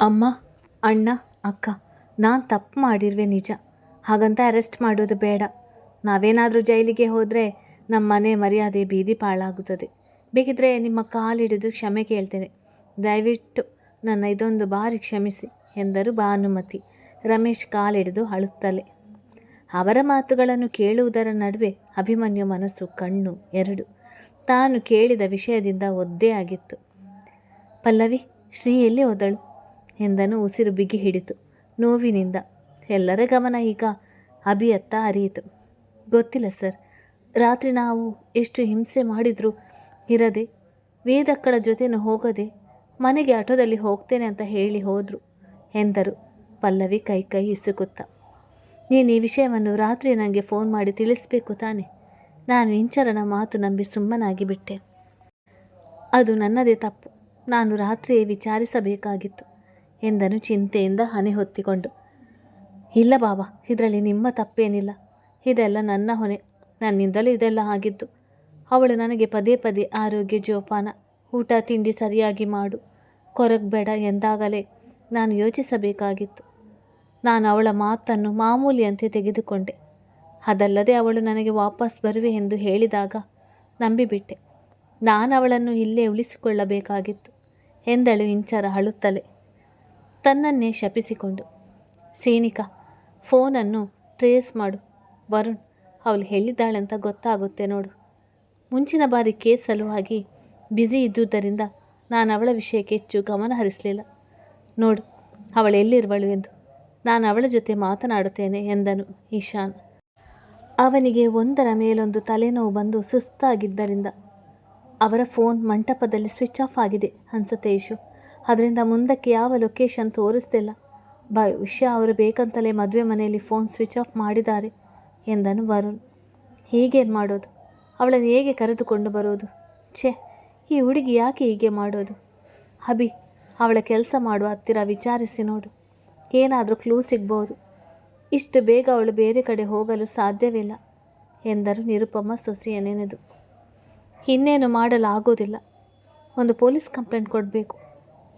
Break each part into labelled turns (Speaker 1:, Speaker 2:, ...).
Speaker 1: ಅಮ್ಮ, ಅಣ್ಣ, ಅಕ್ಕ, ನಾನು ತಪ್ಪು ಮಾಡಿರುವೆ ನಿಜ. ಹಾಗಂತ ಅರೆಸ್ಟ್ ಮಾಡೋದು ಬೇಡ. ನಾವೇನಾದರೂ ಜೈಲಿಗೆ ಹೋದರೆ ನಮ್ಮ ಮನೆ ಮರ್ಯಾದೆ ಬೀದಿ ಪಾಳಾಗುತ್ತದೆ. ಬೇಕಿದ್ರೆ ನಿಮ್ಮ ಕಾಲಿಡಿದು ಕ್ಷಮೆ ಕೇಳ್ತೇನೆ. ದಯವಿಟ್ಟು ನನ್ನ ಇದೊಂದು ಬಾರಿ ಕ್ಷಮಿಸಿ ಎಂದರು ಭಾನುಮತಿ. ರಮೇಶ್ ಕಾಲಿಡಿದು ಅಳುತ್ತಲೇ. ಅವರ ಮಾತುಗಳನ್ನು ಕೇಳುವುದರ ನಡುವೆ ಅಭಿಮನ್ಯು ಮನಸ್ಸು ಕಣ್ಣು ಎರಡು ತಾನು ಕೇಳಿದ ವಿಷಯದಿಂದ ಒದ್ದೆ ಆಗಿತ್ತು. ಪಲ್ಲವಿ, ಶ್ರೀ ಎಲ್ಲಿ ಹೋದಳು ಎಂದನು. ಉಸಿರು ಬಿಗಿ ಹಿಡಿತು ನೋವಿನಿಂದ. ಎಲ್ಲರ ಗಮನ ಈಗ ಅಭಿಯತ್ತ ಹರಿಯಿತು. ಗೊತ್ತಿಲ್ಲ ಸರ್, ರಾತ್ರಿ ನಾವು ಎಷ್ಟು ಹಿಂಸೆ ಮಾಡಿದರೂ ಇರದೆ, ವೇದಕ್ಕಳ ಜೊತೆನೂ ಹೋಗದೆ ಮನೆಗೆ ಆಟೋದಲ್ಲಿ ಹೋಗ್ತೇನೆ ಅಂತ ಹೇಳಿ ಹೋದರು ಎಂದರು ಪಲ್ಲವಿ ಕೈ ಇಸುಕುತ್ತ. ನೀನು ಈ ವಿಷಯವನ್ನು ರಾತ್ರಿ ನನಗೆ ಫೋನ್ ಮಾಡಿ ತಿಳಿಸಬೇಕು ತಾನೆ? ನಾನು ಇಂಚರನ ಮಾತು ನಂಬಿ ಸುಮ್ಮನಾಗಿ ಬಿಟ್ಟೆ. ಅದು ನನ್ನದೇ ತಪ್ಪು. ನಾನು ರಾತ್ರಿಯೇ ವಿಚಾರಿಸಬೇಕಾಗಿತ್ತು ಎಂದನು ಚಿಂತೆಯಿಂದ ಹನೆ ಹೊತ್ತಿಕೊಂಡು. ಇಲ್ಲ ಬಾಬಾ, ಇದರಲ್ಲಿ ನಿಮ್ಮ ತಪ್ಪೇನಿಲ್ಲ. ಇದೆಲ್ಲ ನನ್ನ ಹೊಣೆ. ನನ್ನಿಂದಲೇ ಇದೆಲ್ಲ ಆಗಿದ್ದು. ಅವಳು ನನಗೆ ಪದೇ ಪದೇ ಆರೋಗ್ಯ ಜೋಪಾನ, ಊಟ ತಿಂಡಿ ಸರಿಯಾಗಿ ಮಾಡು, ಕೊರಗಬೇಡ ಎಂದಾಗಲೇ ನಾನು ಯೋಚಿಸಬೇಕಾಗಿತ್ತು. ನಾನು ಅವಳ ಮಾತನ್ನು ಮಾಮೂಲಿಯಂತೆ ತೆಗೆದುಕೊಂಡೆ. ಅದಲ್ಲದೆ ಅವಳು ನನಗೆ ವಾಪಸ್ ಬರುವೆ ಎಂದು ಹೇಳಿದಾಗ ನಂಬಿಬಿಟ್ಟೆ. ನಾನು ಅವಳನ್ನು ಇಲ್ಲೇ ಉಳಿಸಿಕೊಳ್ಳಬೇಕಾಗಿತ್ತು ಎಂದಳು ಇಂಚರ ಅಳುತ್ತಲೇ, ತನ್ನನ್ನೇ ಶಪಿಸಿಕೊಂಡು. ಶ್ರೀನಿಕಾ, ಫೋನನ್ನು ಟ್ರೇಸ್ ಮಾಡು. ವರುಣ್, ಅವಳು ಹೇಳಿದ್ದಾಳಂತ ಗೊತ್ತಾಗುತ್ತೆ ನೋಡು. ಮುಂಚಿನ ಬಾರಿ ಕೇಸ್ ಸಲುವಾಗಿ ಬ್ಯುಸಿ ಇದ್ದುದರಿಂದ ನಾನು ಅವಳ ವಿಷಯಕ್ಕೆ ಹೆಚ್ಚು ಗಮನ ಹರಿಸಲಿಲ್ಲ. ನೋಡು ಅವಳೆಲ್ಲಿರುವಳು ಎಂದು. ನಾನು ಅವಳ ಜೊತೆ ಮಾತನಾಡುತ್ತೇನೆ ಎಂದನು ಈಶಾನ್. ಅವನಿಗೆ ಒಂದರ ಮೇಲೊಂದು ತಲೆನೋವು ಬಂದು ಸುಸ್ತಾಗಿದ್ದರಿಂದ ಅವರ ಫೋನ್ ಮಂಟಪದಲ್ಲಿ ಸ್ವಿಚ್ ಆಫ್ ಆಗಿದೆ ಅನ್ಸುತ್ತೆ ಇಶು. ಅದರಿಂದ ಮುಂದಕ್ಕೆ ಯಾವ ಲೊಕೇಶನ್ ತೋರಿಸ್ತಿಲ್ಲ. ಬಹುಶಃ ಅವರು ಬೇಕಂತಲೇ ಮದುವೆ ಮನೆಯಲ್ಲಿ ಫೋನ್ ಸ್ವಿಚ್ ಆಫ್ ಮಾಡಿದ್ದಾರೆ ಎಂದನು ವರುಣ್. ಹೀಗೇನು ಮಾಡೋದು? ಅವಳನ್ನು ಹೇಗೆ ಕರೆದುಕೊಂಡು ಬರೋದು? ಛೇ, ಈ ಹುಡುಗಿ ಯಾಕೆ ಹೀಗೆ ಮಾಡೋದು? ಅಭಿ, ಅವಳ ಕೆಲಸ ಮಾಡುವ ಹತ್ತಿರ ವಿಚಾರಿಸಿ ನೋಡು, ಏನಾದರೂ ಕ್ಲೂ ಸಿಗ್ಬೋದು. ಇಷ್ಟು ಬೇಗ ಅವಳು ಬೇರೆ ಕಡೆ ಹೋಗಲು ಸಾಧ್ಯವಿಲ್ಲ ಎಂದರು ನಿರುಪಮ ಸೊಸೆಯ ನೆನೆದು. ಇನ್ನೇನು ಮಾಡಲು ಆಗೋದಿಲ್ಲ. ಒಂದು ಪೊಲೀಸ್ ಕಂಪ್ಲೇಂಟ್ ಕೊಡಬೇಕು.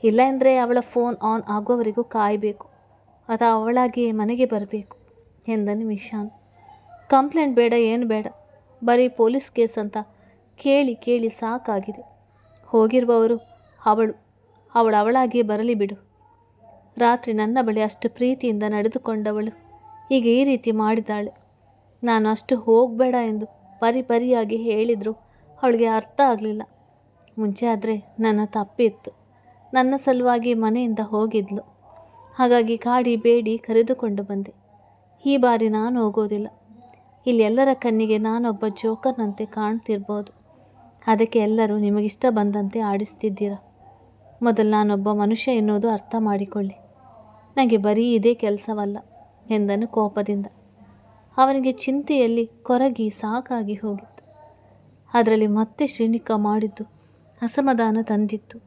Speaker 1: ಇಲ್ಲ ಎಂದರೆ ಅವಳ ಫೋನ್ ಆನ್ ಆಗೋವರೆಗೂ ಕಾಯಬೇಕು, ಅಥವಾ ಅವಳಾಗಿಯೇ ಮನೆಗೆ ಬರಬೇಕು ಎಂದನು ವಿಶಾನ್. ಕಂಪ್ಲೇಂಟ್ ಬೇಡ, ಏನು ಬೇಡ. ಬರೀ ಪೊಲೀಸ್ ಕೇಸ್ ಅಂತ ಕೇಳಿ ಕೇಳಿ ಸಾಕಾಗಿದೆ. ಹೋಗಿರುವವರು ಅವಳಾಗಿಯೇ ಬರಲಿ ಬಿಡು. ರಾತ್ರಿ ನನ್ನ ಬಳಿ ಅಷ್ಟು ಪ್ರೀತಿಯಿಂದ ನಡೆದುಕೊಂಡವಳು ಈಗ ಈ ರೀತಿ ಮಾಡಿದ್ದಾಳೆ. ನಾನು ಅಷ್ಟು ಹೋಗಬೇಡ ಎಂದು ಪರಿಯಾಗಿ ಹೇಳಿದರೂ ಅವಳಿಗೆ ಅರ್ಥ ಆಗಲಿಲ್ಲ. ಮುಂಚೆ ಆದರೆ ನನ್ನ ತಪ್ಪಿತ್ತು. ನನ್ನ ಸಲುವಾಗಿ ಮನೆಯಿಂದ ಹೋಗಿದ್ಲು. ಹಾಗಾಗಿ ಕಾಡಿ ಬೇಡಿ ಕರೆದುಕೊಂಡು ಬಂದೆ. ಈ ಬಾರಿ ನಾನು ಹೋಗೋದಿಲ್ಲ. ಇಲ್ಲಿ ಎಲ್ಲರ ಕಣ್ಣಿಗೆ ನಾನೊಬ್ಬ ಜೋಕರ್ನಂತೆ ಕಾಣ್ತಿರ್ಬೋದು. ಅದಕ್ಕೆ ಎಲ್ಲರೂ ನಿಮಗಿಷ್ಟ ಬಂದಂತೆ ಆಡಿಸ್ತಿದ್ದೀರ. ಮೊದಲು ನಾನೊಬ್ಬ ಮನುಷ್ಯ ಎನ್ನುವುದು ಅರ್ಥ ಮಾಡಿಕೊಳ್ಳಿ. ನನಗೆ ಬರೀ ಇದೇ ಕೆಲಸವಲ್ಲ ಎಂದನು ಕೋಪದಿಂದ. ಅವನಿಗೆ ಚಿಂತೆಯಲ್ಲಿ ಕೊರಗಿ ಸಾಕಾಗಿ ಹೋಗಿತ್ತು. ಅದರಲ್ಲಿ ಮತ್ತೆ ಶ್ರೀನಿಕಾ ಮಾಡಿದ್ದು ಅಸಮಾಧಾನ ತಂದಿತ್ತು.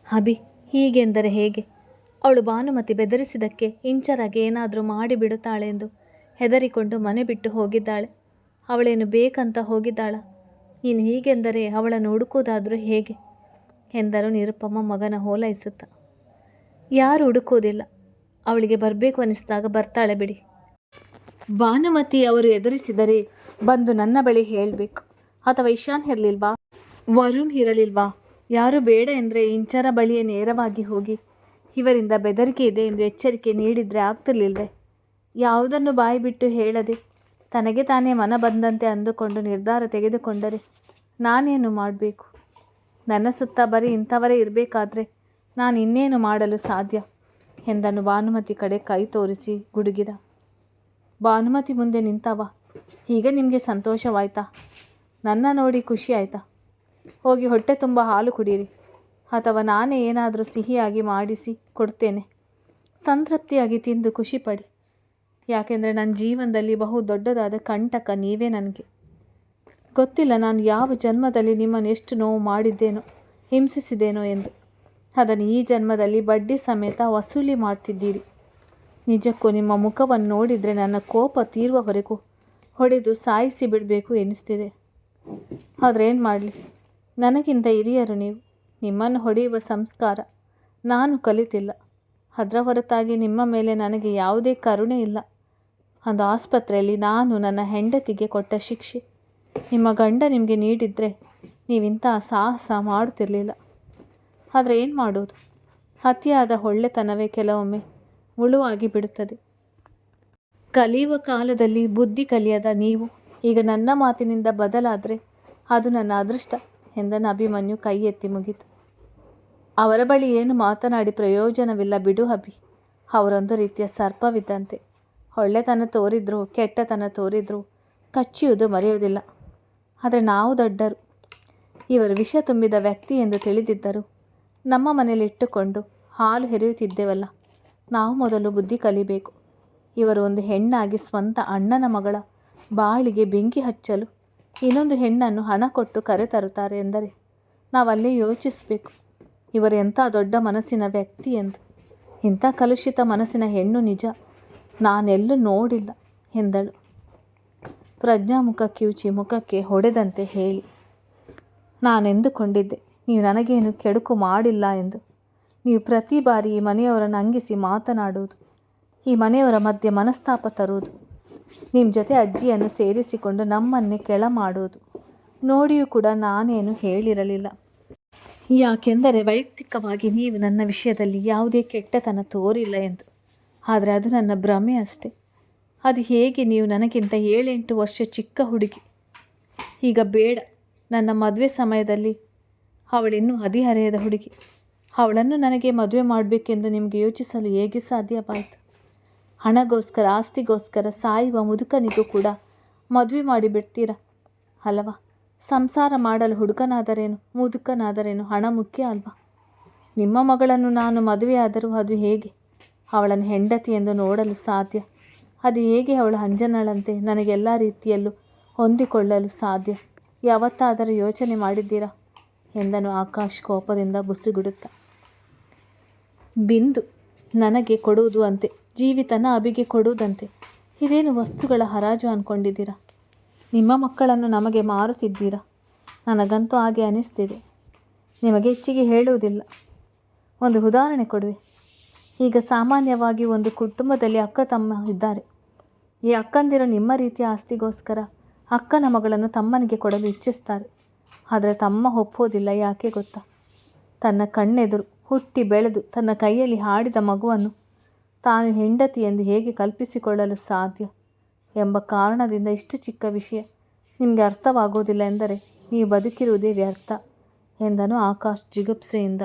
Speaker 1: ಅಭಿ, ಹೀಗೆಂದರೆ ಹೇಗೆ? ಅವಳು ಭಾನುಮತಿ ಬೆದರಿಸಿದ್ದಕ್ಕೆ ಇಂಚರಾಗಿ ಏನಾದರೂ ಮಾಡಿಬಿಡುತ್ತಾಳೆ ಎಂದು ಹೆದರಿಕೊಂಡು ಮನೆ ಬಿಟ್ಟು ಹೋಗಿದ್ದಾಳೆ. ಅವಳೇನು ಬೇಕಂತ ಹೋಗಿದ್ದಾಳ? ನೀನು ಹೀಗೆಂದರೆ ಅವಳನ್ನು ಹುಡುಕೋದಾದರೂ ಹೇಗೆ ಎಂದರು ನಿರುಪಮ ಮಗನ ಓಲೈಸುತ್ತ. ಯಾರು ಹುಡುಕೋದಿಲ್ಲ. ಅವಳಿಗೆ ಬರಬೇಕು ಅನ್ನಿಸಿದಾಗ ಬರ್ತಾಳೆ ಬಿಡಿ. ಭಾನುಮತಿ ಅವರು ಎದುರಿಸಿದರೆ ಬಂದು ನನ್ನ ಬಳಿ ಹೇಳಬೇಕು. ಅಥವಾ ಇಶಾನ್ ಇರಲಿಲ್ವಾ, ವರುಣ್ ಇರಲಿಲ್ವಾ? ಯಾರು ಬೇಡ ಎಂದರೆ ಇಂಚರ ಬಳಿಯೇ ನೇರವಾಗಿ ಹೋಗಿ ಇವರಿಂದ ಬೆದರಿಕೆ ಇದೆ ಎಂದು ಎಚ್ಚರಿಕೆ ನೀಡಿದರೆ ಆಗ್ತಿರ್ಲಿಲ್ವೇ? ಯಾವುದನ್ನು ಬಾಯಿ ಬಿಟ್ಟು ಹೇಳದೆ ತನಗೆ ತಾನೇ ಮನ ಬಂದಂತೆ ಅಂದುಕೊಂಡು ನಿರ್ಧಾರ ತೆಗೆದುಕೊಂಡರೆ ನಾನೇನು ಮಾಡಬೇಕು? ನನ್ನ ಸುತ್ತ ಬರೀ ಇಂಥವರೇ ಇರಬೇಕಾದ್ರೆ ನಾನು ಇನ್ನೇನು ಮಾಡಲು ಸಾಧ್ಯ ಎಂದನು ಭಾನುಮತಿ ಕಡೆ ಕೈ ತೋರಿಸಿ ಗುಡುಗಿದ. ಭಾನುಮತಿ ಮುಂದೆ ನಿಂತವ. ಈಗ ನಿಮಗೆ ಸಂತೋಷವಾಯ್ತಾ? ನನ್ನ ನೋಡಿ ಖುಷಿ ಆಯಿತಾ? ಹೋಗಿ ಹೊಟ್ಟೆ ತುಂಬ ಹಾಲು ಕುಡೀರಿ, ಅಥವಾ ನಾನೇ ಏನಾದರೂ ಸಿಹಿಯಾಗಿ ಮಾಡಿಸಿ ಕೊಡ್ತೇನೆ. ಸಂತೃಪ್ತಿಯಾಗಿ ತಿಂದು ಖುಷಿಪಡಿ. ಯಾಕೆಂದರೆ ನನ್ನ ಜೀವನದಲ್ಲಿ ಬಹು ದೊಡ್ಡದಾದ ಕಂಟಕ ನೀವೇ. ನನಗೆ ಗೊತ್ತಿಲ್ಲ ನಾನು ಯಾವ ಜನ್ಮದಲ್ಲಿ ನಿಮ್ಮನ್ನು ಎಷ್ಟು ನೋವು ಮಾಡಿದ್ದೇನೋ, ಹಿಂಸಿಸಿದ್ದೇನೋ ಎಂದು. ಅದನ್ನು ಈ ಜನ್ಮದಲ್ಲಿ ಬಡ್ಡಿ ಸಮೇತ ವಸೂಲಿ ಮಾಡ್ತಿದ್ದೀರಿ. ನಿಜಕ್ಕೂ ನಿಮ್ಮ ಮುಖವನ್ನು ನೋಡಿದರೆ ನನ್ನ ಕೋಪ ತೀರುವವರೆಗೂ ಹೊಡೆದು ಸಾಯಿಸಿ ಬಿಡಬೇಕು ಎನ್ನಿಸ್ತಿದೆ. ಆದರೆ ಏನು ಮಾಡಲಿ, ನನಗಿಂತ ಹಿರಿಯರು ನೀವು. ನಿಮ್ಮನ್ನು ಹೊಡೆಯುವ ಸಂಸ್ಕಾರ ನಾನು ಕಲಿತಿಲ್ಲ. ಅದರ ಹೊರತಾಗಿ ನಿಮ್ಮ ಮೇಲೆ ನನಗೆ ಯಾವುದೇ ಕರುಣೆ ಇಲ್ಲ. ಒಂದು ಆಸ್ಪತ್ರೆಯಲ್ಲಿ ನಾನು ನನ್ನ ಹೆಂಡತಿಗೆ ಕೊಟ್ಟ ಶಿಕ್ಷೆ ನಿಮ್ಮ ಗಂಡ ನಿಮಗೆ ನೀಡಿದರೆ ನೀವಿಂಥ ಸಾಹಸ ಮಾಡುತ್ತಿರಲಿಲ್ಲ. ಆದರೆ ಏನು ಮಾಡೋದು, ಅತಿಯಾದ ಒಳ್ಳೆತನವೇ ಕೆಲವೊಮ್ಮೆ ಮುಳುವಾಗಿ ಬಿಡುತ್ತದೆ. ಕಲಿಯುವ ಕಾಲದಲ್ಲಿ ಬುದ್ಧಿ ಕಲಿಯದ ನೀವು ಈಗ ನನ್ನ ಮಾತಿನಿಂದ ಬದಲಾದರೆ ಅದು ನನ್ನ ಅದೃಷ್ಟ ಎಂದನು ಅಭಿಮನ್ಯು ಕೈ ಎತ್ತಿ ಮುಗಿತು. ಅವರ ಬಳಿ ಏನು ಮಾತನಾಡಿ ಪ್ರಯೋಜನವಿಲ್ಲ ಬಿಡು ಅಭಿ. ಅವರೊಂದು ರೀತಿಯ ಸರ್ಪವಿದ್ದಂತೆ. ಒಳ್ಳೆತನ ತೋರಿದ್ರು ಕೆಟ್ಟತನ ತೋರಿದ್ರು ಕಚ್ಚಿಯುವುದು ಮರೆಯುವುದಿಲ್ಲ. ಆದರೆ ನಾವು ದೊಡ್ಡರು, ಇವರು ವಿಷ ತುಂಬಿದ ವ್ಯಕ್ತಿ ಎಂದು ತಿಳಿದಿದ್ದರು ನಮ್ಮ ಮನೆಯಲ್ಲಿ ಇಟ್ಟುಕೊಂಡು ಹಾಲು ಹೆರೆಯುತ್ತಿದ್ದೇವಲ್ಲ, ನಾವು ಮೊದಲು ಬುದ್ಧಿ ಕಲಿಬೇಕು. ಇವರು ಒಂದು ಹೆಣ್ಣಾಗಿ ಸ್ವಂತ ಅಣ್ಣನ ಮಗಳ ಬಾಳಿಗೆ ಬೆಂಕಿ ಹಚ್ಚಲು ಇನ್ನೊಂದು ಹೆಣ್ಣನ್ನು ಹಣ ಕೊಟ್ಟು ಕರೆತರುತ್ತಾರೆ ಎಂದರೆ ನಾವಲ್ಲೇ ಯೋಚಿಸಬೇಕು, ಇವರು ಎಂಥ ದೊಡ್ಡ ಮನಸ್ಸಿನ ವ್ಯಕ್ತಿ ಎಂದು. ಇಂಥ ಕಲುಷಿತ ಮನಸ್ಸಿನ ಹೆಣ್ಣು ನಿಜ ನಾನೆಲ್ಲೂ ನೋಡಿಲ್ಲ ಎಂದಳು. ಪ್ರಜ್ಞಾ ಮುಖ ಕಿವುಚಿ ಮುಖಕ್ಕೆ ಹೊಡೆದಂತೆ ಹೇಳಿ, ನಾನೆಂದುಕೊಂಡಿದ್ದೆ ನೀವು ನನಗೇನು ಕೆಡುಕು ಮಾಡಿಲ್ಲ ಎಂದು. ನೀವು ಪ್ರತಿ ಬಾರಿ ಈ ಮನೆಯವರನ್ನು ಅಂಗಿಸಿ ಮಾತನಾಡುವುದು, ಈ ಮನೆಯವರ ಮಧ್ಯೆ ಮನಸ್ತಾಪ ತರುವುದು, ನಿಮ್ಮ ಜೊತೆ ಅಜ್ಜಿಯನ್ನು ಸೇರಿಸಿಕೊಂಡು ನಮ್ಮನ್ನೇ ಕೆಳ ಮಾಡುವುದು ನೋಡಿಯೂ ಕೂಡ ನಾನೇನು ಹೇಳಿರಲಿಲ್ಲ. ಯಾಕೆಂದರೆ ವೈಯಕ್ತಿಕವಾಗಿ ನೀವು ನನ್ನ ವಿಷಯದಲ್ಲಿ ಯಾವುದೇ ಕೆಟ್ಟತನ ತೋರಿಲ್ಲ ಎಂದು. ಆದರೆ ಅದು ನನ್ನ ಭ್ರಮೆ ಅಷ್ಟೆ. ಅದು ಹೇಗೆ ನೀವು ನನಗಿಂತ 7-8 ವರ್ಷ ಚಿಕ್ಕ ಹುಡುಗಿ. ಈಗ ಬೇಡ, ನನ್ನ ಮದುವೆ ಸಮಯದಲ್ಲಿ ಅವಳಿನ್ನೂ ಹದಿಹರೆಯದ ಹುಡುಗಿ. ಅವಳನ್ನು ನನಗೆ ಮದುವೆ ಮಾಡಬೇಕೆಂದು ನಿಮಗೆ ಯೋಚಿಸಲು ಹೇಗೆ ಸಾಧ್ಯವಾಯಿತು? ಹಣಗೋಸ್ಕರ ಆಸ್ತಿಗೋಸ್ಕರ ಸಾಯುವ ಮುದುಕನಿಗೂ ಕೂಡ ಮದುವೆ ಮಾಡಿಬಿಡ್ತೀರಾ ಅಲ್ಲವಾ? ಸಂಸಾರ ಮಾಡಲು ಹುಡುಗನಾದರೇನು ಮುದುಕನಾದರೇನು ಹಣ ಮುಖ್ಯ ಅಲ್ವಾ? ನಿಮ್ಮ ಮಗಳನ್ನು ನಾನು ಮದುವೆಯಾದರೂ ಅದು ಹೇಗೆ ಅವಳನ್ನು ಹೆಂಡತಿ ಎಂದು ನೋಡಲು ಸಾಧ್ಯ? ಅದು ಹೇಗೆ ಅವಳು ಅಂಜನಳಂತೆ ನನಗೆಲ್ಲ ರೀತಿಯಲ್ಲೂ ಹೊಂದಿಕೊಳ್ಳಲು ಸಾಧ್ಯ? ಯಾವತ್ತಾದರೂ ಯೋಚನೆ ಮಾಡಿದ್ದೀರಾ ಎಂದನು ಆಕಾಶ್ ಕೋಪದಿಂದ ಬುಸುಗುಡುತ್ತಾ. ಬಿಂದು ನನಗೆ ಕೊಡುವುದು ಅಂತೆ, ಜೀವಿತನ ಅಭಿಗೆ ಕೊಡುವುದಂತೆ. ಇದೇನು ವಸ್ತುಗಳ ಹರಾಜು ಅಂದ್ಕೊಂಡಿದ್ದೀರಾ? ನಿಮ್ಮ ಮಕ್ಕಳನ್ನು ನಮಗೆ ಮಾರುತ್ತಿದ್ದೀರಾ? ನನಗಂತೂ ಹಾಗೆ ಅನಿಸ್ತಿದೆ. ನಿಮಗೆ ಹೆಚ್ಚಿಗೆ ಹೇಳುವುದಿಲ್ಲ. ಒಂದು ಉದಾಹರಣೆ ಕೊಡುವೆ. ಈಗ ಸಾಮಾನ್ಯವಾಗಿ ಒಂದು ಕುಟುಂಬದಲ್ಲಿ ಅಕ್ಕ ತಮ್ಮ ಇದ್ದಾರೆ. ಈ ಅಕ್ಕಂದಿರು ನಿಮ್ಮ ರೀತಿಯ ಆಸ್ತಿಗೋಸ್ಕರ ಅಕ್ಕನ ಮಗಳನ್ನು ತಮ್ಮನಿಗೆ ಕೊಡಲು ಇಚ್ಛಿಸ್ತಾರೆ. ಆದರೆ ತಮ್ಮ ಒಪ್ಪೋದಿಲ್ಲ. ಯಾಕೆ ಗೊತ್ತಾ? ತನ್ನ ಕಣ್ಣೆದುರು ಹುಟ್ಟಿ ಬೆಳೆದು ತನ್ನ ಕೈಯಲ್ಲಿ ಹಾಡಿದ ಮಗುವನ್ನು ತಾನು ಹೆಂಡತಿ ಎಂದು ಹೇಗೆ ಕಲ್ಪಿಸಿಕೊಳ್ಳಲು ಸಾಧ್ಯ ಎಂಬ ಕಾರಣದಿಂದ ಇಷ್ಟು ಚಿಕ್ಕ ವಿಷಯ ನಿಮಗೆ ಅರ್ಥವಾಗೋದಿಲ್ಲ ಎಂದರೆ ನೀವು ಬದುಕಿರುವುದೇ ವ್ಯರ್ಥ ಎಂದನು ಆಕಾಶ್ ಜಿಗುಪ್ಸೆಯಿಂದ.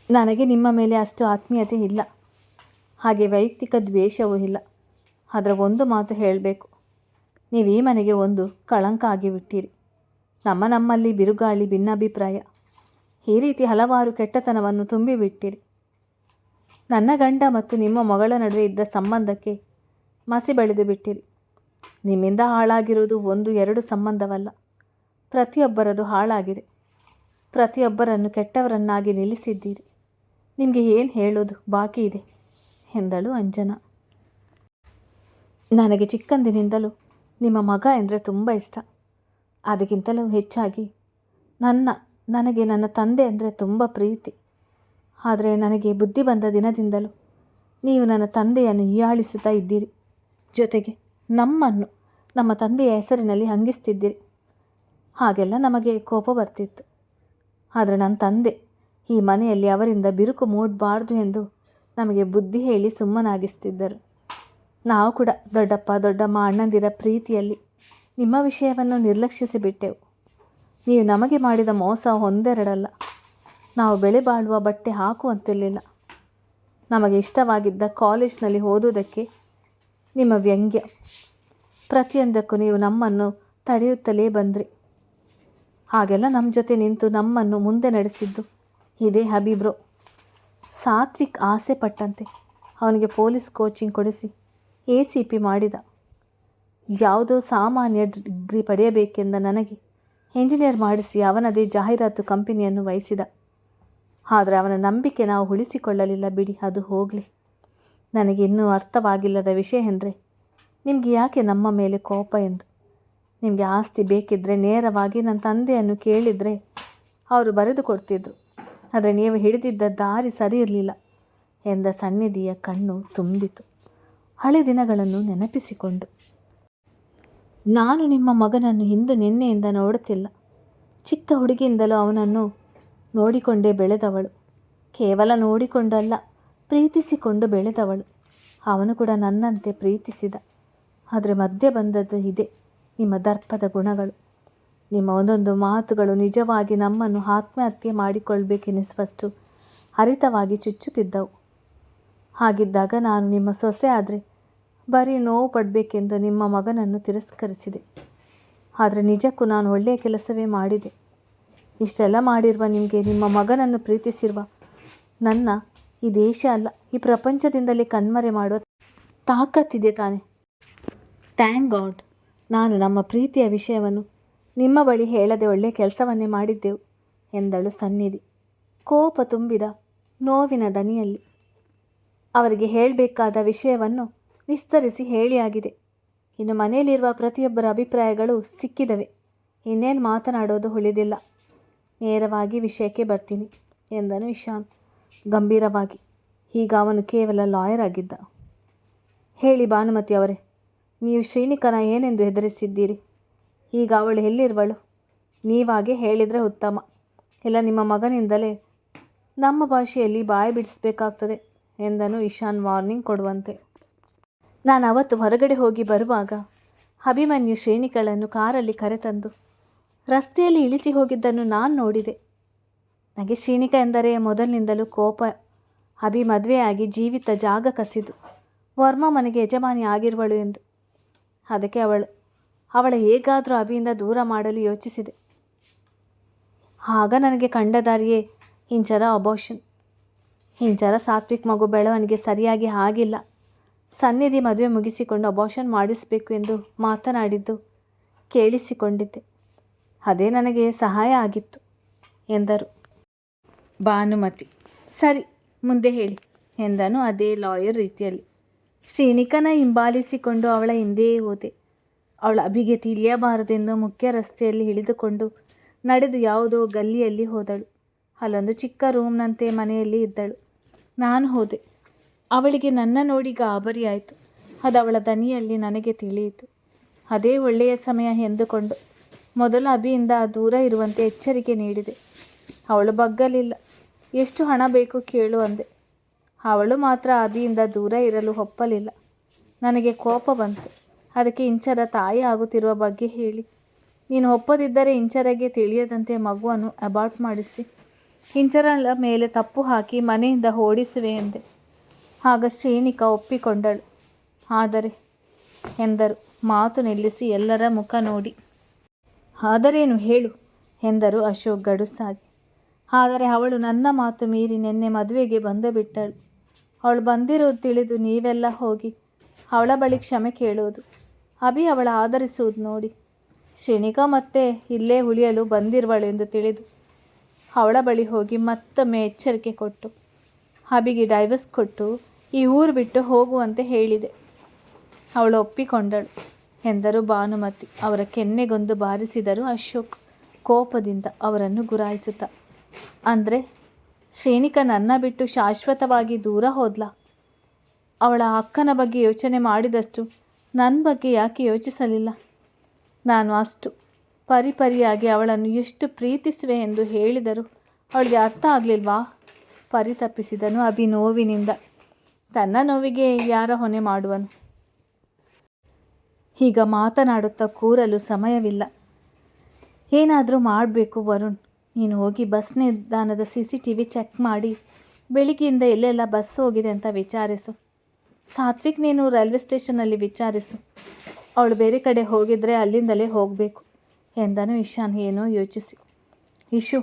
Speaker 1: ನನಗೆ ನಿಮ್ಮ ಮೇಲೆ ಅಷ್ಟು ಆತ್ಮೀಯತೆ ಇಲ್ಲ, ಹಾಗೆ ವೈಯಕ್ತಿಕ ದ್ವೇಷವೂ ಇಲ್ಲ. ಆದರೆ ಒಂದು ಮಾತು ಹೇಳಬೇಕು, ನೀವು ಈ ಮನೆಗೆ ಒಂದು ಕಳಂಕ ಆಗಿಬಿಟ್ಟಿರಿ. ನಮ್ಮಲ್ಲಿ ಬಿರುಗಾಳಿ ಭಿನ್ನಾಭಿಪ್ರಾಯ ಈ ರೀತಿ ಹಲವಾರು ಕೆಟ್ಟತನವನ್ನು ತುಂಬಿಬಿಟ್ಟಿರಿ. ನನ್ನ ಗಂಡ ಮತ್ತು ನಿಮ್ಮ ಮಗಳ ನಡುವೆ ಇದ್ದ ಸಂಬಂಧಕ್ಕೆ ಮಸಿ ಬೆಳೆದು ಬಿಟ್ಟಿರಿ. ನಿಮ್ಮಿಂದ ಹಾಳಾಗಿರುವುದು 1-2 ಸಂಬಂಧವಲ್ಲ, ಪ್ರತಿಯೊಬ್ಬರದು ಹಾಳಾಗಿದೆ. ಪ್ರತಿಯೊಬ್ಬರನ್ನು ಕೆಟ್ಟವರನ್ನಾಗಿ ನಿಲ್ಲಿಸಿದ್ದೀರಿ. ನಿಮಗೆ ಏನು ಹೇಳೋದು ಬಾಕಿ ಇದೆ ಎಂದಳು ಅಂಜನಾ. ನನಗೆ ಚಿಕ್ಕಂದಿನಿಂದಲೂ ನಿಮ್ಮ ಮಗ ಎಂದರೆ ತುಂಬ ಇಷ್ಟ. ಅದಕ್ಕಿಂತಲೂ ಹೆಚ್ಚಾಗಿ ನನಗೆ ನನ್ನ ತಂದೆ ಅಂದರೆ ತುಂಬ ಪ್ರೀತಿ. ಆದರೆ ನನಗೆ ಬುದ್ಧಿ ಬಂದ ದಿನದಿಂದಲೂ ನೀವು ನನ್ನ ತಂದೆಯನ್ನು ಹೀಯಾಳಿಸುತ್ತಾ ಇದ್ದೀರಿ. ಜೊತೆಗೆ ನಮ್ಮನ್ನು ನಮ್ಮ ತಂದೆಯ ಹೆಸರಿನಲ್ಲಿ ಹಂಗಿಸ್ತಿದ್ದೀರಿ. ಹಾಗೆಲ್ಲ ನಮಗೆ ಕೋಪ ಬರ್ತಿತ್ತು. ಆದರೆ ನನ್ನ ತಂದೆ ಈ ಮನೆಯಲ್ಲಿ ಅವರಿಂದ ಬಿರುಕು ಮೂಡಬಾರ್ದು ಎಂದು ನಮಗೆ ಬುದ್ಧಿ ಹೇಳಿ ಸುಮ್ಮನಾಗಿಸ್ತಿದ್ದರು. ನಾವು ಕೂಡ ದೊಡ್ಡಪ್ಪ ದೊಡ್ಡಮ್ಮ ಅಣ್ಣಂದಿರ ಪ್ರೀತಿಯಲ್ಲಿ ನಿಮ್ಮ ವಿಷಯವನ್ನು ನಿರ್ಲಕ್ಷಿಸಿಬಿಟ್ಟೆವು. ನೀವು ನಮಗೆ ಮಾಡಿದ ಮೋಸ 1-2 ನಾವು ಬೆಳೆ ಬಾಳುವ ಬಟ್ಟೆ ಹಾಕುವಂತಿರಲಿಲ್ಲ. ನಮಗೆ ಇಷ್ಟವಾಗಿದ್ದ ಕಾಲೇಜ್ನಲ್ಲಿ ಓದುವುದಕ್ಕೆ ನಿಮ್ಮ ವ್ಯಂಗ್ಯ, ಪ್ರತಿಯೊಂದಕ್ಕೂ ನೀವು ನಮ್ಮನ್ನು ತಡೆಯುತ್ತಲೇ ಬಂದ್ರಿ. ಹಾಗೆಲ್ಲ ನಮ್ಮ ಜೊತೆ ನಿಂತು ನಮ್ಮನ್ನು ಮುಂದೆ ನಡೆಸಿದ್ದು ಇದೇ ಹಬೀಬ್ರೋ. ಸಾತ್ವಿಕ್ ಆಸೆ ಪಟ್ಟಂತೆ ಅವನಿಗೆ ಪೊಲೀಸ್ ಕೋಚಿಂಗ್ ಕೊಡಿಸಿ ACP ಮಾಡಿದ. ಯಾವುದೋ ಸಾಮಾನ್ಯ ಡಿಗ್ರಿ ಪಡೆಯಬೇಕೆಂದ ನನಗೆ ಎಂಜಿನಿಯರ್ ಮಾಡಿಸಿ ಅವನದೇ ಜಾಹೀರಾತು ಕಂಪನಿಯನ್ನು ವಹಿಸಿದ. ಆದರೆ ಅವನ ನಂಬಿಕೆ ನಾವು ಉಳಿಸಿಕೊಳ್ಳಲಿಲ್ಲ ಬಿಡಿ, ಅದು ಹೋಗಲಿ. ನನಗೆ ಇನ್ನೂ ಅರ್ಥವಾಗಿಲ್ಲದ ವಿಷಯ ಎಂದರೆ ನಿಮಗೆ ಯಾಕೆ ನಮ್ಮ ಮೇಲೆ ಕೋಪ ಎಂದು. ನಿಮಗೆ ಆಸ್ತಿ ಬೇಕಿದ್ದರೆ ನೇರವಾಗಿ ನನ್ನ ತಂದೆಯನ್ನು ಕೇಳಿದರೆ ಅವರು ಬರೆದು ಕೊಡ್ತಿದ್ರು. ಆದರೆ ನೀವು ಹಿಡಿದಿದ್ದ ದಾರಿ ಸರಿ ಇರಲಿಲ್ಲ. ಎಂದ ಸನ್ನಿಧಿಯ ಕಣ್ಣು ತುಂಬಿತು. ಹಳೆ ದಿನಗಳನ್ನು ನೆನಪಿಸಿಕೊಂಡು. ನಾನು ನಿಮ್ಮ ಮಗನನ್ನು ಇಂದು ನಿನ್ನೆಯಿಂದ ನೋಡುತ್ತಿಲ್ಲ. ಚಿಕ್ಕ ಹುಡುಗಿಯಿಂದಲೂ ಅವನನ್ನು ನೋಡಿಕೊಂಡೇ ಬೆಳೆದವಳು. ಕೇವಲ ನೋಡಿಕೊಂಡಲ್ಲ, ಪ್ರೀತಿಸಿಕೊಂಡು ಬೆಳೆದವಳು. ಅವನು ಕೂಡ ನನ್ನಂತೆ ಪ್ರೀತಿಸಿದ. ಆದರೆ ಮಧ್ಯೆ ಬಂದದ್ದು ಇದೆ ನಿಮ್ಮ ದರ್ಪದ ಗುಣಗಳು. ನಿಮ್ಮ ಒಂದೊಂದು ಮಾತುಗಳು ನಿಜವಾಗಿ ನಮ್ಮನ್ನು ಆತ್ಮಹತ್ಯೆ ಮಾಡಿಕೊಳ್ಬೇಕೆನಿಸುವಷ್ಟು ಹರಿತವಾಗಿ ಚುಚ್ಚುತ್ತಿದ್ದವು. ಹಾಗಿದ್ದಾಗ ನಾನು ನಿಮ್ಮ ಸೊಸೆ ಆದರೆ ಬರೀ ನೋವು ಪಡಬೇಕೆಂದು ನಿಮ್ಮ ಮಗನನ್ನು ತಿರಸ್ಕರಿಸಿದೆ. ಆದರೆ ನಿಜಕ್ಕೂ ನಾನು ಒಳ್ಳೆಯ ಕೆಲಸವೇ ಮಾಡಿದೆ. ಇಷ್ಟೆಲ್ಲ ಮಾಡಿರುವ ನಿಮಗೆ ನಿಮ್ಮ ಮಗನನ್ನು ಪ್ರೀತಿಸಿರುವ ನನ್ನ ಈ ದೇಶ ಅಲ್ಲ, ಈ ಪ್ರಪಂಚದಿಂದಲೇ ಕಣ್ಮರೆ ಮಾಡುವ ತಾಕತ್ತಿದೆ ತಾನೆ. ಥ್ಯಾಂಕ್ ಗಾಡ್, ನಾನು ನಮ್ಮ ಪ್ರೀತಿಯ ವಿಷಯವನ್ನು ನಿಮ್ಮ ಬಳಿ ಹೇಳದೆ ಒಳ್ಳೆಯ ಕೆಲಸವನ್ನೇ ಮಾಡಿದ್ದೆವು ಎಂದಳು ಸನ್ನಿಧಿ ಕೋಪ ತುಂಬಿದ ನೋವಿನ ದನಿಯಲ್ಲಿ. ಅವರಿಗೆ ಹೇಳಬೇಕಾದ ವಿಷಯವನ್ನು ವಿಸ್ತರಿಸಿ ಹೇಳಿಯಾಗಿದೆ. ಇನ್ನು ಮನೆಯಲ್ಲಿರುವ ಪ್ರತಿಯೊಬ್ಬರ ಅಭಿಪ್ರಾಯಗಳು ಸಿಕ್ಕಿದವೆ. ಇನ್ನೇನು ಮಾತನಾಡೋದು ಉಳಿದಿಲ್ಲ. ನೇರವಾಗಿ ವಿಷಯಕ್ಕೆ ಬರ್ತೀನಿ ಎಂದನು ಇಶಾನ್ ಗಂಭೀರವಾಗಿ. ಈಗ ಅವನು ಕೇವಲ ಲಾಯರ್ ಆಗಿದ್ದ. ಹೇಳಿ ಭಾನುಮತಿ ಅವರೇ, ನೀವು ಶ್ರೀನಿಕನ ಏನೆಂದು ಹೆದರಿಸಿದ್ದೀರಿ? ಈಗ ಅವಳು ಎಲ್ಲಿರುವಳು? ನೀವಾಗೆ ಹೇಳಿದರೆ ಉತ್ತಮ. ಇಲ್ಲ ನಿಮ್ಮ ಮಗನಿಂದಲೇ ನಮ್ಮ ಭಾಷೆಯಲ್ಲಿ ಬಾಯಿ ಬಿಡಿಸಬೇಕಾಗ್ತದೆ ಎಂದನು ಇಶಾನ್ ವಾರ್ನಿಂಗ್ ಕೊಡುವಂತೆ. ನಾನು ಅವತ್ತು ಹೊರಗಡೆ ಹೋಗಿ ಬರುವಾಗ ಅಭಿಮನ್ಯು ಶ್ರೇಣಿಗಳನ್ನು ಕಾರಲ್ಲಿ ಕರೆತಂದು ರಸ್ತೆಯಲ್ಲಿ ಇಳಿಸಿ ಹೋಗಿದ್ದನ್ನು ನಾನು ನೋಡಿದೆ. ನನಗೆ ಶ್ರೀನಿಕ ಎಂದರೆ ಮೊದಲಿನಿಂದಲೂ ಕೋಪ. ಅಭಿ ಮದುವೆಯಾಗಿ ಜೀವಿತ ಜಾಗ ಕಸಿದು ವರ್ಮ ಮನೆಗೆ ಯಜಮಾನಿ ಆಗಿರುವಳು ಎಂದು. ಅದಕ್ಕೆ ಅವಳ ಹೇಗಾದರೂ ಅಭಿಯಿಂದ ದೂರ ಮಾಡಲು ಯೋಚಿಸಿದೆ. ಆಗ ನನಗೆ ಕಂಡ ದಾರಿಯೇ ಇಂಚರ ಅಬೋಷನ್. ಇಂಚರ ಸಾತ್ವಿಕ್ ಮಗು ಬೆಳವಣಿಗೆ ಸರಿಯಾಗಿ ಆಗಿಲ್ಲ. ಸನ್ನಿಧಿ ಮದುವೆ ಮುಗಿಸಿಕೊಂಡು ಅಬೋಷನ್ ಮಾಡಿಸಬೇಕು ಎಂದು ಮಾತನಾಡಿದ್ದು ಕೇಳಿಸಿಕೊಂಡಿದ್ದೆ. ಅದೇ ನನಗೆ ಸಹಾಯ ಆಗಿತ್ತು ಎಂದರು ಭಾನುಮತಿ. ಸರಿ, ಮುಂದೆ ಹೇಳಿ ಎಂದನು ಅದೇ ಲಾಯರ್ ರೀತಿಯಲ್ಲಿ. ಶ್ರೀನಿಕನ ಹಿಂಬಾಲಿಸಿಕೊಂಡು ಅವಳ ಹಿಂದೆಯೇ ಹೋದೆ. ಅವಳ ಅಭಿಗೆ ತಿಳಿಯಬಾರದೆಂದು ಮುಖ್ಯ ರಸ್ತೆಯಲ್ಲಿ ಇಳಿದುಕೊಂಡು ನಡೆದು ಯಾವುದೋ ಗಲ್ಲಿಯಲ್ಲಿ ಹೋದಳು. ಅಲ್ಲೊಂದು ಚಿಕ್ಕ ರೂಮ್ನಂತೆ ಮನೆಯಲ್ಲಿ ಇದ್ದಳು. ನಾನು ಹೋದೆ. ಅವಳಿಗೆ ನನ್ನ ನೋಡಿ ಗಾಬರಿಯಾಯಿತು. ಅದು ಅವಳ ದನಿಯಲ್ಲಿ ನನಗೆ ತಿಳಿಯಿತು. ಅದೇ ಒಳ್ಳೆಯ ಸಮಯ ಎಂದುಕೊಂಡು ಮೊದಲು ಅಭಿಯಿಂದ ದೂರ ಇರುವಂತೆ ಎಚ್ಚರಿಕೆ ನೀಡಿದೆ. ಅವಳು ಬಗ್ಗಲಿಲ್ಲ. ಎಷ್ಟು ಹಣ ಬೇಕು ಕೇಳು ಅಂದೆ. ಅವಳು ಮಾತ್ರ ಅಭಿಯಿಂದ ದೂರ ಇರಲು ಒಪ್ಪಲಿಲ್ಲ. ನನಗೆ ಕೋಪ ಬಂತು. ಅದಕ್ಕೆ ಇಂಚರ ತಾಯಿ ಆಗುತ್ತಿರುವ ಬಗ್ಗೆ ಹೇಳಿ, ನೀನು ಒಪ್ಪದಿದ್ದರೆ ಇಂಚರಗೆ ತಿಳಿಯದಂತೆ ಮಗುವನ್ನು ಅಬಾರ್ಟ್ ಮಾಡಿಸಿ ಇಂಚರ ಮೇಲೆ ತಪ್ಪು ಹಾಕಿ ಮನೆಯಿಂದ ಓಡಿಸುವೆ ಎಂದೆ. ಆಗ ಶ್ರೇಣಿಕಾ ಒಪ್ಪಿಕೊಂಡಳು. ಆದರೆ ಎಂದರು ಮಾತು ನಿಲ್ಲಿಸಿ ಎಲ್ಲರ ಮುಖ ನೋಡಿ. ಆದರೇನು ಹೇಳು ಎಂದರು ಅಶೋಕ್ ಗಡುಸಾಗಿ. ಆದರೆ ಅವಳು ನನ್ನ ಮಾತು ಮೀರಿ ನಿನ್ನೆ ಮದುವೆಗೆ ಬಂದು ಬಿಟ್ಟಳು. ಅವಳು ಬಂದಿರೋದು ತಿಳಿದು ನೀವೆಲ್ಲ ಹೋಗಿ ಅವಳ ಬಳಿ ಕ್ಷಮೆ ಕೇಳೋದು, ಅಭಿ ಅವಳ ಆಧರಿಸುವುದು ನೋಡಿ ಶ್ರೇಣಿಕಾ ಮತ್ತೆ ಇಲ್ಲೇ ಉಳಿಯಲು ಬಂದಿರುವಳು ಎಂದು ತಿಳಿದು ಅವಳ ಬಳಿ ಹೋಗಿ ಮತ್ತೊಮ್ಮೆ ಎಚ್ಚರಿಕೆ ಕೊಟ್ಟು ಅಭಿಗೆ ಡೈವರ್ಸ್ ಕೊಟ್ಟು ಈ ಊರು ಬಿಟ್ಟು ಹೋಗುವಂತೆ ಹೇಳಿದೆ. ಅವಳು ಒಪ್ಪಿಕೊಂಡಳು ಎಂದರು ಭಾನುಮತಿ. ಅವರ ಕೆನ್ನೆಗೊಂದು ಬಾರಿಸಿದರು ಅಶೋಕ್ ಕೋಪದಿಂದ ಅವರನ್ನು ಗುರಾಯಿಸುತ್ತಾ. ಅಂದರೆ ಶ್ರೇಣಿಕಾ ನನ್ನ ಬಿಟ್ಟು ಶಾಶ್ವತವಾಗಿ ದೂರ ಹೋದ್ಲಾ? ಅವಳ ಅಕ್ಕನ ಬಗ್ಗೆ ಯೋಚನೆ ಮಾಡಿದಷ್ಟು ನನ್ನ ಬಗ್ಗೆ ಯಾಕೆ ಯೋಚಿಸಲಿಲ್ಲ? ನಾನು ಅಷ್ಟು ಪರಿಪರಿಯಾಗಿ ಅವಳನ್ನು ಎಷ್ಟು ಪ್ರೀತಿಸುವೆ ಎಂದು ಹೇಳಿದರು ಅವಳಿಗೆ ಅರ್ಥ ಆಗಲಿಲ್ವಾ? ಪರಿತಪ್ಪಿಸಿದನು ಅಭಿ ನೋವಿನಿಂದ. ತನ್ನ ನೋವಿಗೆ ಯಾರ ಹೊಣೆ ಮಾಡುವನು? ಈಗ ಮಾತನಾಡುತ್ತಾ ಕೂರಲು ಸಮಯವಿಲ್ಲ. ಏನಾದರೂ ಮಾಡಬೇಕು ವರುಣ್. ನೀನು ಹೋಗಿ ಬಸ್ ನಿಲ್ದಾಣದ CCTV ಚೆಕ್ ಮಾಡಿ ಬೆಳಿಗ್ಗೆಯಿಂದ ಎಲ್ಲೆಲ್ಲ ಬಸ್ ಹೋಗಿದೆ ಅಂತ ವಿಚಾರಿಸು. ಸಾತ್ವಿಕ್ ನೀನು ರೈಲ್ವೆ ಸ್ಟೇಷನ್ನಲ್ಲಿ ವಿಚಾರಿಸು. ಅವಳು ಬೇರೆ ಕಡೆ ಹೋಗಿದ್ರೆ ಅಲ್ಲಿಂದಲೇ ಹೋಗಬೇಕು ಎಂದನು ಇಶಾನ್ ಏನೋ ಯೋಚಿಸಿ. ಇಶು,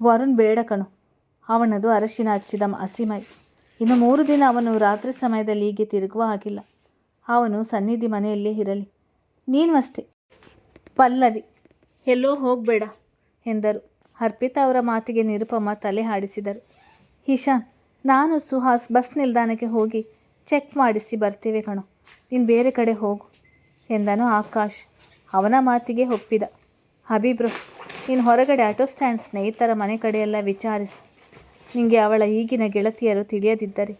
Speaker 1: ವರುಣ್ ಬೇಡ ಕಣು. ಅವನದು ಅರಶಿನ ಹಚ್ಚಿದ ಹಸಿಮೈ. ಇನ್ನು 3 ದಿನ ಅವನು ರಾತ್ರಿ ಸಮಯದಲ್ಲಿ ಹೀಗೆ ತಿರುಗುವ ಹಾಗಿಲ್ಲ. ಅವನು ಸನ್ನಿಧಿ ಮನೆಯಲ್ಲೇ ಇರಲಿ. ನೀನು ಅಷ್ಟೇ. ಪಲ್ಲವಿ, ಎಲ್ಲೋ ಹೋಗಬೇಡ ಎಂದರು. ಅರ್ಪಿತಾ ಅವರ ಮಾತಿಗೆ ನಿರುಪಮ ತಲೆ ಆಡಿಸಿದರು. ಇಶಾನ್, ನಾನು ಸುಹಾಸ್ ಬಸ್ ನಿಲ್ದಾಣಕ್ಕೆ ಹೋಗಿ ಚೆಕ್ ಮಾಡಿಸಿ ಬರ್ತೀವಿ ಕಣೋ. ನೀನು ಬೇರೆ ಕಡೆ ಹೋಗು ಎಂದನು ಆಕಾಶ್. ಅವನ ಮಾತಿಗೆ ಒಪ್ಪಿದ. ಹಬೀಬ್ರು, ನೀನು ಹೊರಗಡೆ ಆಟೋ ಸ್ಟ್ಯಾಂಡ್ ಸ್ನೇಹಿತರ ಮನೆ ಕಡೆಯೆಲ್ಲ ವಿಚಾರಿಸು. ನಿನಗೆ ಅವಳ ಈಗಿನ ಗೆಳತಿಯರು ತಿಳಿಯದಿದ್ದರೆ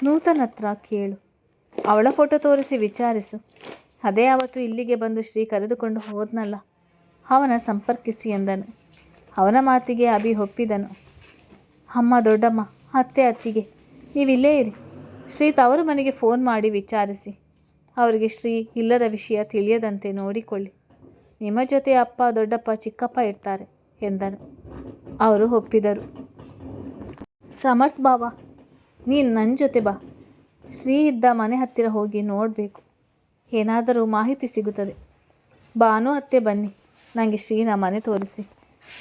Speaker 1: ನೂತನ್ ಹತ್ರ ಕೇಳು, ಅವಳ ಫೋಟೋ ತೋರಿಸಿ ವಿಚಾರಿಸು. ಅದೇ ಅವತ್ತು ಇಲ್ಲಿಗೆ ಬಂದು ಶ್ರೀ ಕರೆದುಕೊಂಡು ಹೋದ್ನಲ್ಲ, ಅವನ ಸಂಪರ್ಕಿಸಿ ಎಂದನು. ಅವನ ಮಾತಿಗೆ ಅಭಿ ಒಪ್ಪಿದನು. ಅಮ್ಮ, ದೊಡ್ಡಮ್ಮ, ಅತ್ತಿಗೆ, ನೀವಿಲ್ಲೇ ಇರಿ. ಶ್ರೀ ತವರು ಮನೆಗೆ ಫೋನ್ ಮಾಡಿ ವಿಚಾರಿಸಿ. ಅವರಿಗೆ ಶ್ರೀ ಇಲ್ಲದ ವಿಷಯ ತಿಳಿಯದಂತೆ ನೋಡಿಕೊಳ್ಳಿ. ನಿಮ್ಮ ಜೊತೆ ಅಪ್ಪ, ದೊಡ್ಡಪ್ಪ, ಚಿಕ್ಕಪ್ಪ ಇರ್ತಾರೆ ಎಂದನು. ಅವರು ಒಪ್ಪಿದರು. ಸಮರ್ಥ್ ಬಾವ, ನೀನು ನನ್ನ ಜೊತೆ ಬಾ. ಶ್ರೀ ಇದ್ದ ಮನೆ ಹತ್ತಿರ ಹೋಗಿ ನೋಡಬೇಕು. ಏನಾದರೂ ಮಾಹಿತಿ ಸಿಗುತ್ತದೆ. ಭಾನು ಅತ್ತೆ, ಬನ್ನಿ, ನನಗೆ ಶ್ರೀನ ಮನೆ ತೋರಿಸಿ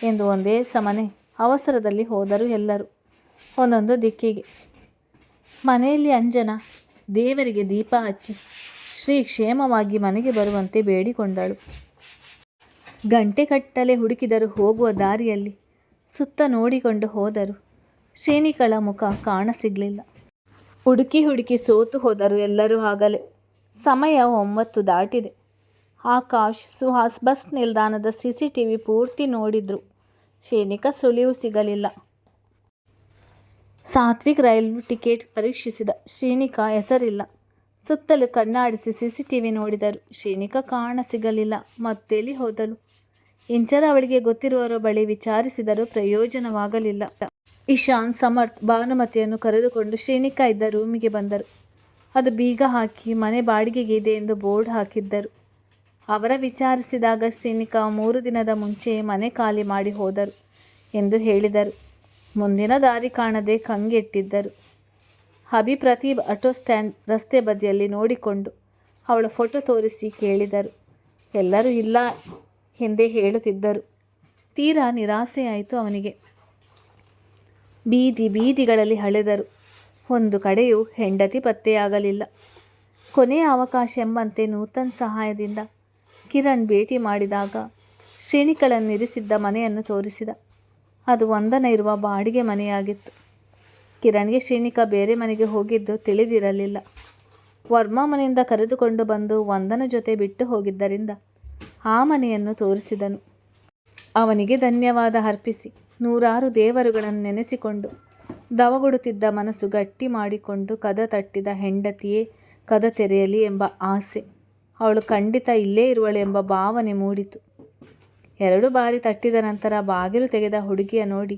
Speaker 1: ಎಂದು ಒಂದೇ ಸಮನೆ ಅವಸರದಲ್ಲಿ ಹೋದರು ಎಲ್ಲರೂ, ಒಂದೊಂದು ದಿಕ್ಕಿಗೆ. ಮನೆಯಲ್ಲಿ ಅಂಜನಾ ದೇವರಿಗೆ ದೀಪ ಹಚ್ಚಿ ಶ್ರೀ ಕ್ಷೇಮವಾಗಿ ಮನೆಗೆ ಬರುವಂತೆ ಬೇಡಿಕೊಂಡಳು. ಗಂಟೆಗಟ್ಟಲೆ ಹುಡುಕಿದರು. ಹೋಗುವ ದಾರಿಯಲ್ಲಿ ಸುತ್ತ ನೋಡಿಕೊಂಡು ಹೋದರು. ಶ್ರೇಣಿಕಳ ಮುಖ ಕಾಣಸಿಗಲಿಲ್ಲ. ಹುಡುಕಿ ಸೋತು ಹೋದರು ಎಲ್ಲರೂ. ಆಗಲೇ ಸಮಯ 9 ದಾಟಿದೆ. ಆಕಾಶ್, ಸುಹಾಸ್ ಬಸ್ ನಿಲ್ದಾಣದ CCTV ಪೂರ್ತಿ ನೋಡಿದ್ರು. ಶ್ರೇಣಿಕಾ ಸುಳಿವು ಸಿಗಲಿಲ್ಲ. ಸಾತ್ವಿಕ್ ರೈಲು ಟಿಕೆಟ್ ಪರೀಕ್ಷಿಸಿದ. ಶ್ರೇಣಿಕಾ ಹೆಸರಿಲ್ಲ. ಸುತ್ತಲೂ ಕಣ್ಣಾಡಿಸಿ CCTV ನೋಡಿದರು. ಶ್ರೇಣಿಕಾ ಕಾಣ ಸಿಗಲಿಲ್ಲ. ಮತ್ತೆಲ್ಲಿ ಹೋದಳು? ಇಂಚರ ಅವಳಿಗೆ ಗೊತ್ತಿರುವವರ ಬಳಿ ವಿಚಾರಿಸಿದರೂ ಪ್ರಯೋಜನವಾಗಲಿಲ್ಲ. ಇಶಾನ್, ಸಮರ್ಥ್, ಭಾನುಮತಿಯನ್ನು ಕರೆದುಕೊಂಡು ಶ್ರೇಣಿಕಾ ಇದ್ದ ರೂಮಿಗೆ ಬಂದರು. ಅದು ಬೀಗ ಹಾಕಿ ಮನೆ ಬಾಡಿಗೆಗೆ ಇದೆ ಎಂದು ಬೋರ್ಡ್ ಹಾಕಿದ್ದರು. ಅವರ ವಿಚಾರಿಸಿದಾಗ ಶ್ರೇಣಿಕಾ 3 ದಿನದ ಮುಂಚೆ ಮನೆ ಖಾಲಿ ಮಾಡಿ ಹೋದರು ಎಂದು ಹೇಳಿದರು. ಮುಂದಿನ ದಾರಿ ಕಾಣದೆ ಕಂಗೆಟ್ಟಿದ್ದರು. ಅಭಿ ಪ್ರತೀಬ್ ಆಟೋ ಸ್ಟ್ಯಾಂಡ್ ರಸ್ತೆ ಬದಿಯಲ್ಲಿ ನೋಡಿಕೊಂಡು ಅವಳ ಫೋಟೋ ತೋರಿಸಿ ಕೇಳಿದರು. ಎಲ್ಲರೂ ಇಲ್ಲ ಎಂದೇ ಹೇಳುತ್ತಿದ್ದರು. ತೀರಾ ನಿರಾಸೆಯಾಯಿತು ಅವನಿಗೆ. ಬೀದಿಗಳಲ್ಲಿ ಅಲೆದರು. ಒಂದು ಕಡೆಯೂ ಹೆಂಡತಿ ಪತ್ತೆಯಾಗಲಿಲ್ಲ. ಕೊನೆಯ ಅವಕಾಶ ಎಂಬಂತೆ ನೂತನ್ ಸಹಾಯದಿಂದ ಕಿರಣ್ ಭೇಟಿ ಮಾಡಿದಾಗ ಶ್ರೇಣಿಕಳನ್ನಿರಿಸಿದ್ದ ಮನೆಯನ್ನು ತೋರಿಸಿದ. ಅದು ವಂದನ ಇರುವ ಬಾಡಿಗೆ ಮನೆಯಾಗಿತ್ತು. ಕಿರಣ್ಗೆ ಶ್ರೇಣಿಕಾ ಬೇರೆ ಮನೆಗೆ ಹೋಗಿದ್ದು ತಿಳಿದಿರಲಿಲ್ಲ. ವರ್ಮಾ ಮನೆಯಿಂದ ಕರೆದುಕೊಂಡು ಬಂದು ವಂದನ ಜೊತೆ ಬಿಟ್ಟು ಹೋಗಿದ್ದರಿಂದ ಆ ಮನೆಯನ್ನು ತೋರಿಸಿದನು. ಅವನಿಗೆ ಧನ್ಯವಾದ ಅರ್ಪಿಸಿ ನೂರಾರು ದೇವರುಗಳನ್ನು ನೆನೆಸಿಕೊಂಡು ದವಗುಡುತ್ತಿದ್ದ ಮನಸ್ಸು ಗಟ್ಟಿ ಮಾಡಿಕೊಂಡು ಕದ ತಟ್ಟಿದ ಹೆಂಡತಿಯೇ ಕದ ತೆರೆಯಲಿ ಎಂಬ ಆಸೆ. ಅವಳು ಖಂಡಿತ ಇಲ್ಲೇ ಇರುವಳು ಎಂಬ ಭಾವನೆ ಮೂಡಿತು. 2 ಬಾರಿ ತಟ್ಟಿದ ನಂತರ ಬಾಗಿಲು ತೆಗೆದ ಹುಡುಗಿಯ ನೋಡಿ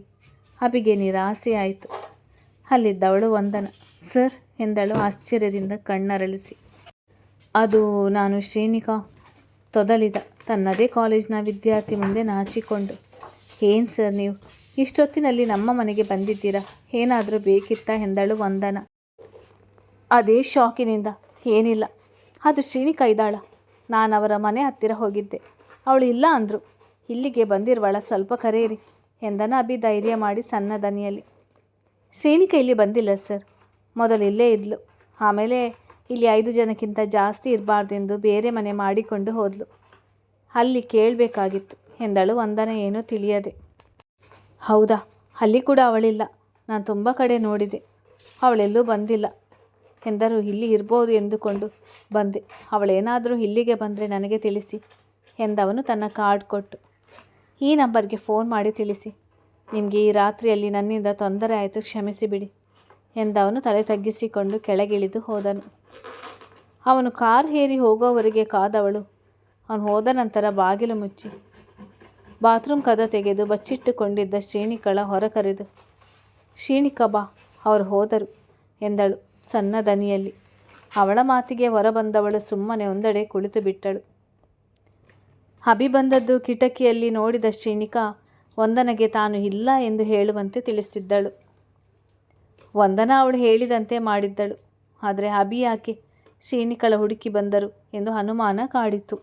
Speaker 1: ಅಭಿಗೆ ನಿರಾಸೆಯಾಯಿತು. ಅಲ್ಲಿದ್ದವಳು ವಂದನ. ಸರ್ ಎಂದಳು ಆಶ್ಚರ್ಯದಿಂದ ಕಣ್ಣರಳಿಸಿ. ಅದು ನಾನು, ಶ್ರೇಣಿಕಾ ತೊದಲಿದ ತನ್ನದೇ ಕಾಲೇಜಿನ ವಿದ್ಯಾರ್ಥಿ ಮುಂದೆ ನಾಚಿಕೊಂಡು. ಏನು ಸರ್ ನೀವು ಇಷ್ಟೊತ್ತಿನಲ್ಲಿ ನಮ್ಮ ಮನೆಗೆ ಬಂದಿದ್ದೀರಾ? ಏನಾದರೂ ಬೇಕಿತ್ತಾ ಎಂದಳು ವಂದನ ಅದೇ ಶಾಕಿನಿಂದ. ಏನಿಲ್ಲ, ಅದು ಶ್ರೇಣಿಕಾ ಇದ್ದಾಳ. ನಾನು ಅವರ ಮನೆ ಹತ್ತಿರ ಹೋಗಿದ್ದೆ, ಅವಳು ಇಲ್ಲ ಅಂದರು. ಇಲ್ಲಿಗೆ ಬಂದಿರುವಳ, ಸ್ವಲ್ಪ ಕರೆಯಿರಿ ಎಂದನ ಅಭಿ ಧೈರ್ಯ ಮಾಡಿ ಸಣ್ಣ ದನಿಯಲ್ಲಿ. ಶ್ರೇಣಿಕಾ ಇಲ್ಲಿ ಬಂದಿಲ್ಲ ಸರ್. ಮೊದಲು ಇಲ್ಲೇ ಇದ್ಲು, ಆಮೇಲೆ ಇಲ್ಲಿ 5 ಜನಕ್ಕಿಂತ ಜಾಸ್ತಿ ಇರಬಾರ್ದೆಂದು ಬೇರೆ ಮನೆ ಮಾಡಿಕೊಂಡು ಹೋದ್ಲು. ಅಲ್ಲಿ ಕೇಳಬೇಕಾಗಿತ್ತು ಎಂದಳು ವಂದನ ಏನೂ ತಿಳಿಯದೆ. ಹೌದಾ, ಅಲ್ಲಿ ಕೂಡ ಅವಳಿಲ್ಲ. ನಾನು ತುಂಬ ಕಡೆ ನೋಡಿದೆ, ಅವಳೆಲ್ಲೂ ಬಂದಿಲ್ಲ ಎಂದರು. ಇಲ್ಲಿ ಇರ್ಬೋದು ಎಂದುಕೊಂಡು ಬಂದೆ. ಅವಳೇನಾದರೂ ಇಲ್ಲಿಗೆ ಬಂದರೆ ನನಗೆ ತಿಳಿಸಿ ಎಂದವನು ತನ್ನ ಕಾರ್ಡ್ ಕೊಟ್ಟು. ಈ ನಂಬರ್ಗೆ ಫೋನ್ ಮಾಡಿ ತಿಳಿಸಿ. ನಿಮಗೆ ಈ ರಾತ್ರಿಯಲ್ಲಿ ನನ್ನಿಂದ ತೊಂದರೆ ಆಯಿತು, ಕ್ಷಮಿಸಿಬಿಡಿ ಎಂದವನು ತಲೆ ತಗ್ಗಿಸಿಕೊಂಡು ಕೆಳಗಿಳಿದು ಹೋದನು. ಅವನು ಕಾರ್ ಏರಿ ಹೋಗೋವರೆಗೆ ಕಾದವಳು. ಅವನು ಹೋದ ನಂತರ ಬಾಗಿಲು ಮುಚ್ಚಿ ಬಾತ್ರೂಮ್ ಕದ ತೆಗೆದು ಬಚ್ಚಿಟ್ಟುಕೊಂಡಿದ್ದ ಶ್ರೇಣಿಕಳ ಹೊರ ಕರೆದು, ಶ್ರೇಣಿಕಾ ಬಾ, ಅವರು ಹೋದರು ಎಂದಳು ಸಣ್ಣ ದನಿಯಲ್ಲಿ. ಅವಳ ಮಾತಿಗೆ ಹೊರಬಂದವಳು ಸುಮ್ಮನೆ ಒಂದೆಡೆ ಕುಳಿತು ಬಿಟ್ಟಳು. ಅಭಿ ಬಂದದ್ದು ಕಿಟಕಿಯಲ್ಲಿ ನೋಡಿದ ಶ್ರೇಣಿಕಾ ವಂದನಗೆ ತಾನು ಇಲ್ಲ ಎಂದು ಹೇಳುವಂತೆ ತಿಳಿಸಿದ್ದಳು. ವಂದನ ಅವಳು ಹೇಳಿದಂತೆ ಮಾಡಿದ್ದಳು. ಆದರೆ ಅಭಿ ಯಾಕೆ ಶ್ರೇಣಿಕಳ ಹುಡುಕಿ ಬಂದರು ಎಂದು ಅನುಮಾನ ಕಾಡಿತು.